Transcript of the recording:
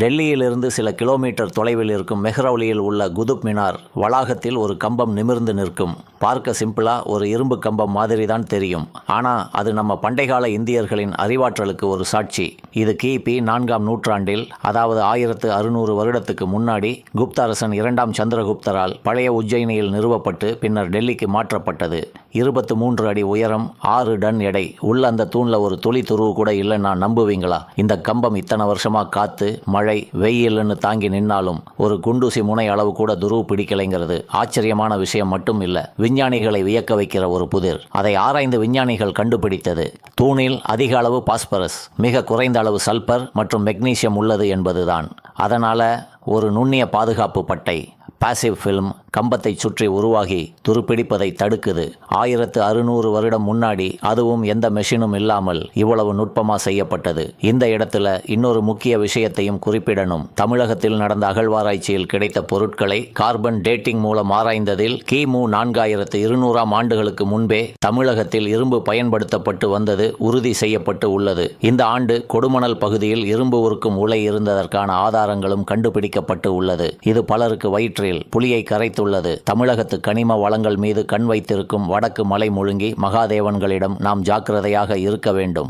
டெல்லியிலிருந்து சில கிலோமீட்டர் தொலைவில் இருக்கும் மெஹ்ரௌலியில் உள்ள குதுப் மினார் வளாகத்தில் ஒரு கம்பம் நிமிர்ந்து நிற்கும். பார்க்க சிம்பிளா ஒரு இரும்பு கம்பம் மாதிரி தான் தெரியும். ஆனால் அது நம்ம பண்டைகால இந்தியர்களின் அறிவாற்றலுக்கு ஒரு சாட்சி. இது கிபி 4ஆம் நூற்றாண்டில், அதாவது 1600 வருடத்துக்கு முன்னாடி குப்த அரசன் 2ஆம் சந்திரகுப்தரால் பழைய உஜ்ஜயினியில் நிறுவப்பட்டு பின்னர் டெல்லிக்கு மாற்றப்பட்டது. 23 அடி உயரம், 6 டன் எடை உள்ள அந்த தூண்ல ஒரு துளி துருவு கூட இல்லைன்னா நம்புவீங்களா? இந்த கம்பம் இத்தனை வருஷமா காத்து மழை வெயில்னு தாங்கி நின்னாலும் ஒரு குண்டூசி முனை அளவு கூட துருவு பிடிக்கலைங்கிறது ஆச்சரியமான விஷயம் மட்டும் இல்ல, விஞ்ஞானிகளை வியக்க வைக்கிற ஒரு புதிர். அதை ஆராய்ந்து விஞ்ஞானிகள் கண்டுபிடித்தது தூணில் அதிக அளவு பாஸ்பரஸ், மிக குறைந்த அளவு சல்பர் மற்றும் மெக்னீசியம் உள்ளது என்பதுதான். அதனால ஒரு நுண்ணிய பாதுகாப்பு பட்டை பாசிவ் ஃபில்ம் கம்பத்தை சுற்றி உருவாகி துருப்பிடிப்பதை தடுக்குது. 1600 வருடம் முன்னாடி, அதுவும் எந்த மெஷினும் இல்லாமல் இவ்வளவு நுட்பமா செய்யப்பட்டது. இந்த இடத்துல இன்னொரு முக்கிய விஷயத்தையும் குறிப்பிடணும். தமிழகத்தில் நடந்த அகழ்வாராய்ச்சியில் கிடைத்த பொருட்களை கார்பன் டேட்டிங் மூலம் ஆராய்ந்ததில் கிமு 4200ஆம் ஆண்டுகளுக்கு முன்பே தமிழகத்தில் இரும்பு பயன்படுத்தப்பட்டு வந்தது உறுதி செய்யப்பட்டு உள்ளது. இந்த ஆண்டு கொடுமணல் பகுதியில் இரும்பு உருக்கும் உலை இருந்ததற்கான ஆதாரங்களும் கண்டுபிடிக்கப்பட்டு உள்ளது. இது பலருக்கு வயிற்றில் புலியை கரைத்துள்ளது. தமிழகத்து கனிம வளங்கள் மீது கண் வைத்திருக்கும் வடக்கு மலை முழுங்கி மகாதேவன்களிடம் நாம் ஜாக்கிரதையாக இருக்க வேண்டும்.